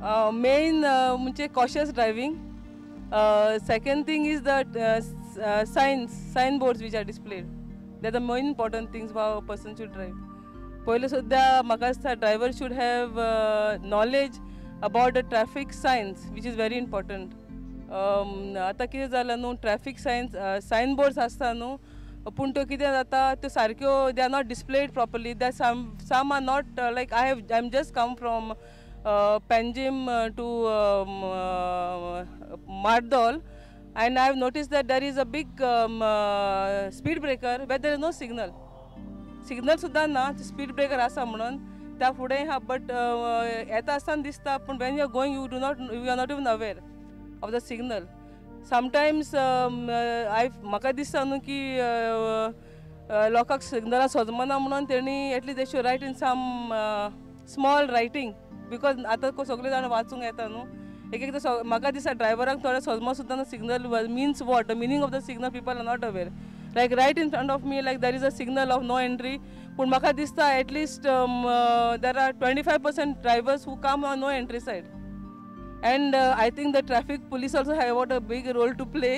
Main म्हणजे cautious driving. Second thing is that signboards which are displayed. They're the main important things how a person should drive. पहिले सुद्धा म्हाका दिसता driver should have knowledge about the traffic signs which is very important. आतां कितें जालां न्हू traffic सायनबोर्ड्स आसता न्हू पूण त्यो कितें जाता त्यो सारक्यो they are not displayed properly they some are not like I am just come from Panjim to Mardol, and I have noticed that there is a big speed breaker where there is no signal. Signal सुद्धा ना, speed breaker आसा म्हणून त्या फुडें हा but येता आसतना दिसता पूण when you are going you are not even aware of the signal. Sometimes म्हाका दिसता न्हू की लोकांक सिग्नलां सोजमना म्हणून तेणी at least they should write in some small writing because आतां सगळे जाण वाचूंक येता न्हू एक एकदां म्हाका दिसता ड्रायव्हरांक थोडे सोजमो सुद्दां न्हू signal means what the meaning of the signal people are not aware like right in front of me like there is a signal of no entry पूण म्हाका दिसता at least there are 25% drivers who come on no entry side and I think the traffic police also have a big role to play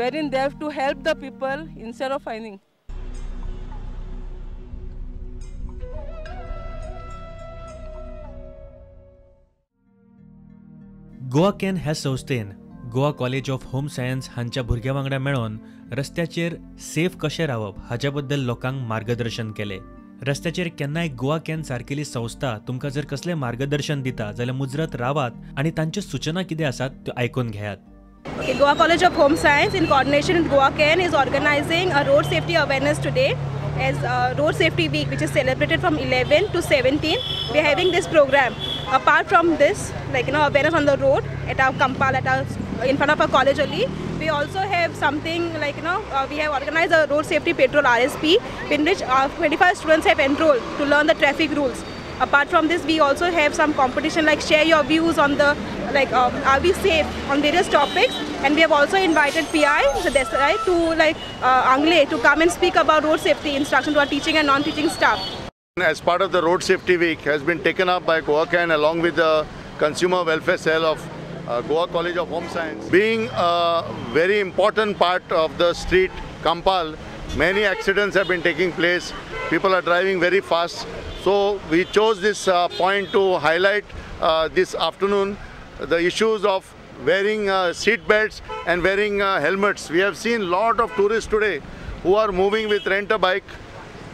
wherein they have to help the people instead of fining. Goa can ह्या संस्थेन Goa college of home science हांच्या भुरग्यां वांगडा मेळोन रस्त्याचेर safe कशें रावप हाच्या बद्दल लोकांक मार्गदर्शन केलें. रस्त्याचेर केन्नाय गोवा कॅन सारकेली संस्था तुमकां जर कसलें मार्गदर्शन दिता जाल्यार मुजरत रावात आनी तांच्यो सूचना कितें आसात त्यो आयकून घेयात. Goa College of Home Science in coordination with Goa Can is organizing a road safety awareness today as Road Safety Week, which is celebrated from 11 to 17. We are having this program. Apart from this, like awareness on the road at our Kampal, in front of our college only, we also have something like we have organized a road safety patrol RSP, in which 25 students have enrolled to learn the traffic rules. Apart from this, we also have some competition like share your views on the are we safe on various topics, and we have also invited PI to Angle to come and speak about road safety instruction to our teaching and non-teaching staff. As part of the Road Safety Week has been taken up by Goa Can along with the Consumer Welfare Cell of Goa College of Home Science. Being a very important part of the street Kampal, many accidents have been taking place. People are driving very fast. So we chose this point to highlight this afternoon the issues of wearing seat belts and wearing helmets. We have seen lot of tourists today who are moving with rent-a-bike,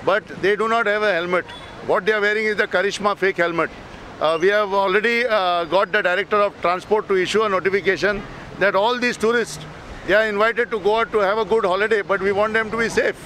but they do not have a helmet. What they are wearing is the Karishma fake helmet. We have already got the Director of Transport to issue a notification that all these tourists, they are invited to go out to have a good holiday, but we want them to be safe.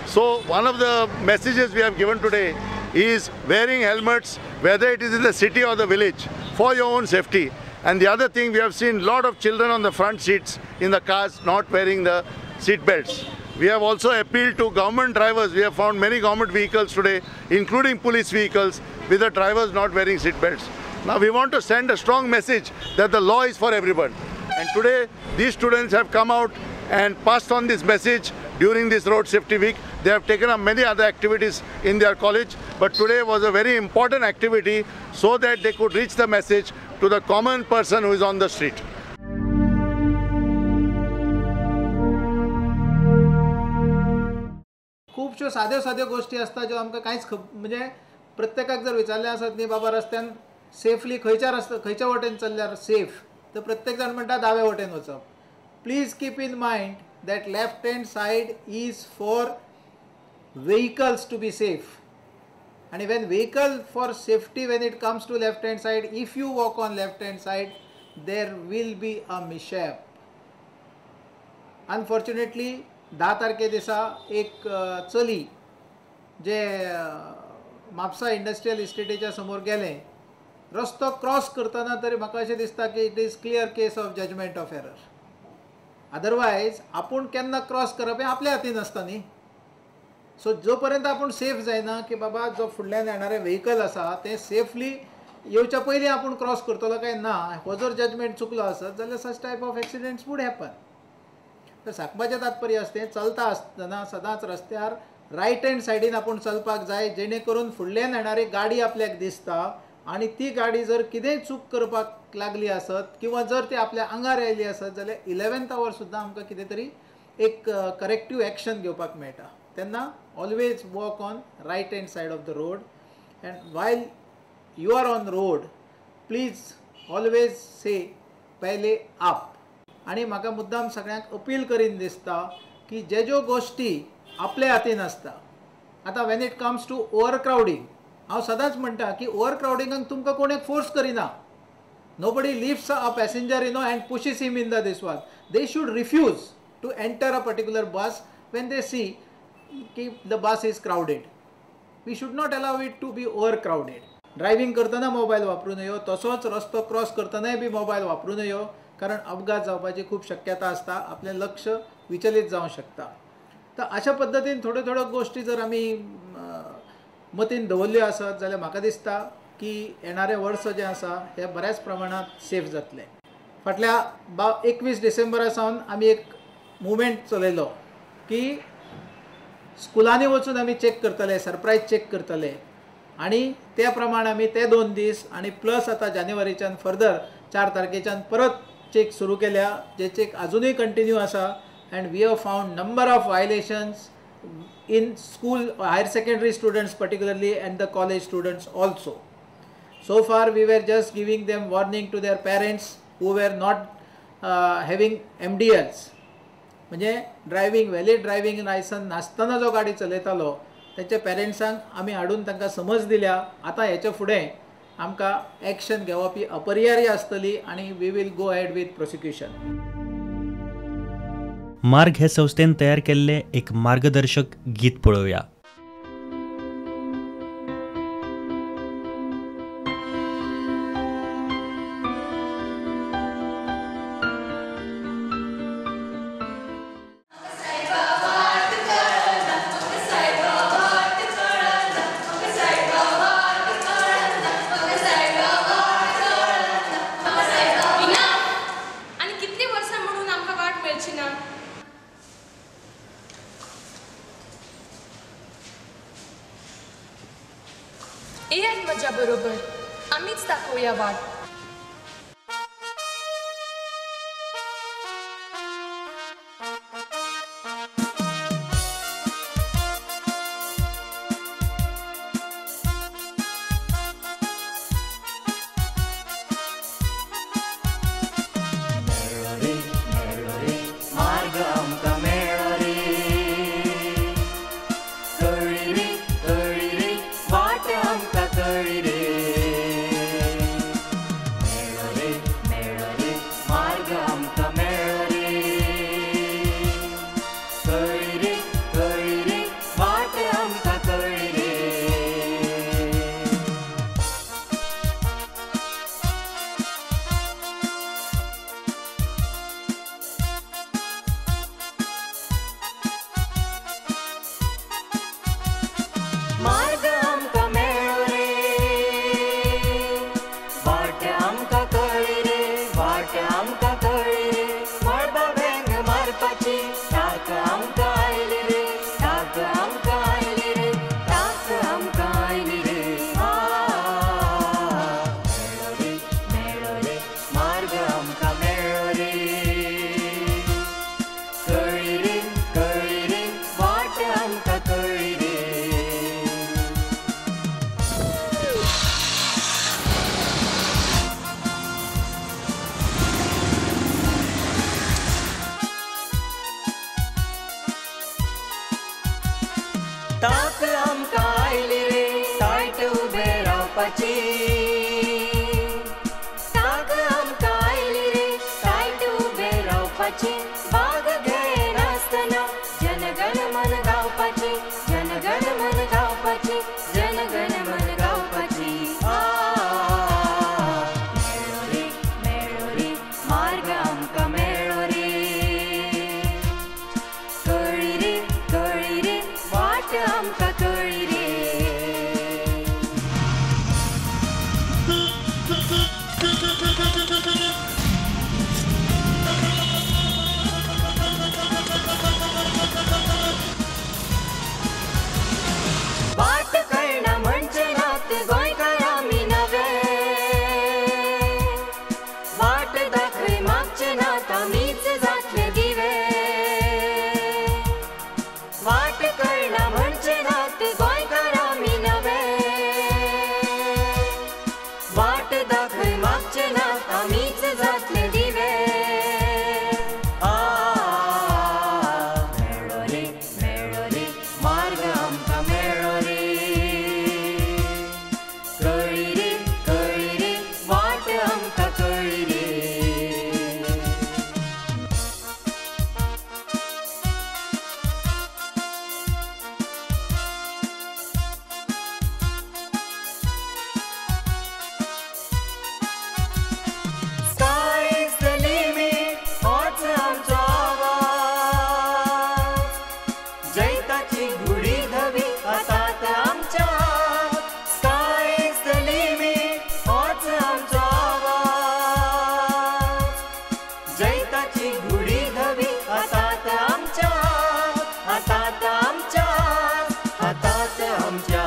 So one of the messages we have given today is wearing helmets, whether it is in the city or the village, for your own safety. And the other thing, we have seen a lot of children on the front seats in the cars not wearing the seat belts. We have also appealed to government drivers. We have found many government vehicles today, including police vehicles, with the drivers not wearing seat belts. Now we want to send a strong message that the law is for everyone. And today, these students have come out and passed on this message during this Road Safety Week. They have taken up many other activities in their college, but today was a very important activity so that they could reach the message to the common person who is on the street. खूबश्यो साद्यो साद्यो गोष्टी आसता ज्यो आमकां कांयच म्हणजे प्रत्येकाक जर विचारलें आसत न्ही बाबा रस्त्यान सेफली खंयच्या वटेन चल्ल्यार सेफ तर प्रत्येक जाण म्हणटा दावे वटेन वचप. Please keep in mind that left hand side is for vehicles to be safe, and when vehicle for safety, when it comes to left hand side, if you walk on left hand side there will be a mishap. Unfortunately 10 तारखे दिसा एक चली जे Mapusa industrial इस्टेटीच्या समोर गेलें रस्तो cross करतना तरी म्हाका अशें दिसता की it is clear case of judgement of error. Otherwise आपूण केन्ना क्रॉस करप हें आपल्या हातीन आसता न्ही. सो जो पर्यंत आपूण सेफ जायना की बाबा जो फुडल्यान येणारें व्हेकल आसा तें सेफली येवच्या पयलीं आपूण क्रॉस करतलो काय ना हो जर जजमेंट चुकलो आसत जाल्यार सच type of accidents wood happen. तर सांगपाचें तात्पर्य आसतें चलता आसतना सदांच रस्त्यार रायट हँड सायडीन आपूण चलपाक जाय जेणे करून फुडल्यान येणारी गाडी आपल्याक दिसता आनी ती गाडी जर कितेंय चूक करपाक लागली आसत किंवा जर ती आपल्या आंगार आयली आसत जाल्यार 11th आवर सुद्दां आमकां कितें तरी एक करेक्टीव एक्शन घेवपाक मेळटा. तेन्ना always walk on right hand side of the road and while you are on road please always say पहले आप. आनी म्हाका मुद्दाम सगळ्यांक अपील करीन दिसता की ज्यो गोश्टी आपल्या हातीन आसता, आतां when it comes to over crowding, हांव सदांच म्हणटा की ओवर क्रावडिंगाक तुमकां कोण फोर्स करिना. Nobody lifts a passenger and pushes him in this one. They should refuse to enter a particular bus when they see that the bus is crowded. We should not allow it to be overcrowded. Driving करतना mobile वापरू नयो, तसोच रस्तो cross करतनाय बी mobile वापरू नयो, कारण अपघात जावपाची खूब शक्यता आसता, आपलें लक्ष विचलीत जावंक शकता. तर अशा पद्दतीन थोड्यो गोश्टी जर आमी मतीन दवरल्यो आसत जाल्यार म्हाका दिसता की येणारें वर्स जें आसा हें बऱ्याच प्रमाणात सेफ जातलें. फाटल्या 21 डिसेंबरा सावन आमी एक मुवमेंट चलयलो की स्कुलांनी वचून आमी चेक करतले, सरप्रायज चेक करतले, आनी त्या प्रमाण आमी ते 2 दीस आनी प्लस आतां जानेवारीच्यान फर्दर 4 तारखेच्यान परत चेक सुरू केल्या, जे चेक अजूनय कंटिन्यू आसा. And we have found number of violations in school higher secondary students particularly and the college students also. So far we were just giving them warning to their parents who were not having MDLs, म्हणजे driving valid driving licence नासतना जो गाडी चलयतालो त्याच्या पेरेंट्सांक आमी हाडून तांकां समज दिल्या. आतां हेच्या फुडें आमकां एक्शन घेवप ही अपरिहार्य आसतली आनी we will go ahead with prosecution. मार्ग हे संस्थेन तयार केल्ले एक मार्गदर्शक गीत पळोवया. येयात माझ्या बरोबर, आम्हीच दाखवूया वाट. ताक आमकां आयली रे तायट उबे रावपाची. ताक आमकां आयली रे तायट उबे रावपाची. भाग घेनासतना जनगण मन गावपाची, जनगण मन गावपाची, जनगण मन गावपाची. मेळ्ळो रे मेळ्ळो रे मार्ग आमकां मेळ्ळो रे. कळ्ळी रे कळ्ळी रे वाट आमकां कळ्ळी रे. आमीच जातले दिवे वाट कळना म्हणजे नात गोंयकार आमी नवे वाट दाखय मागचे नात आमीच जातले दिवे मेळ्ळो रे मार्ग आमकां मेळ्ळो रे कळ्ळी रे वाट आमकां कळ्ळी रे Sky is the limit, होच आमचो आवाज जैताची घुडी धवी आतात आमच्या Sky is the limit, होच आमचो आवाज जैताची घुडी धवी आतात आमच्या आतात आमच्या आतात आमच्या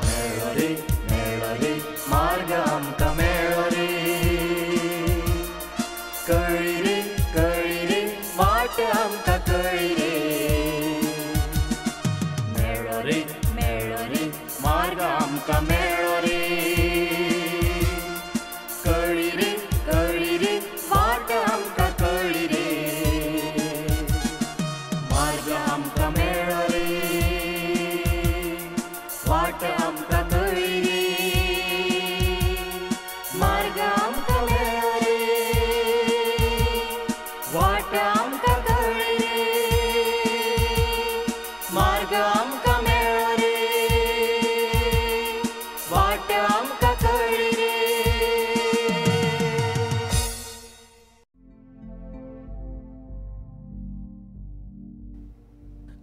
मेळ्ळो रे मार्ग आमकां मेळ्ळो रे कळ्ळी रे वाट आमकां कळ्ळी रे मेळ्ळो रे मार्ग आमकां मेळ्ळो रे कळ्ळी रे वाट आमकां कळ्ळी रे मार्ग आमकां मेळ्ळो रे वाट आमकां कळ्ळी रे मार्ग आमकां मेळ्ळो रे वाट आमकां कळ्ळी रे मार्ग आमकां मेळ्ळो रे वाट आमकां कळ्ळी रे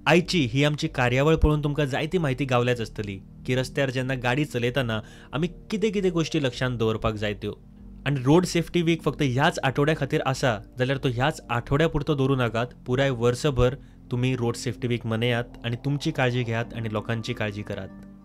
आयची ही आमची कार्यावळ पळोवन तुमकां जायती म्हायती गावल्याच आसतली की रस्त्यार जेन्ना गाडी चलयतना आमी कितें कितें गोश्टी लक्षांत दवरपाक जाय त्यो आनी रोड सेफ्टी वीक फक्त ह्याच आठवड्या खातीर आसा जाल्यार तो ह्याच आठवड्या पुरतो दवरूं नाकात पुराय वर्सभर तुमी रोड सेफ्टी वीक मनयात आनी तुमची काळजी घेयात आनी लोकांची काळजी करात.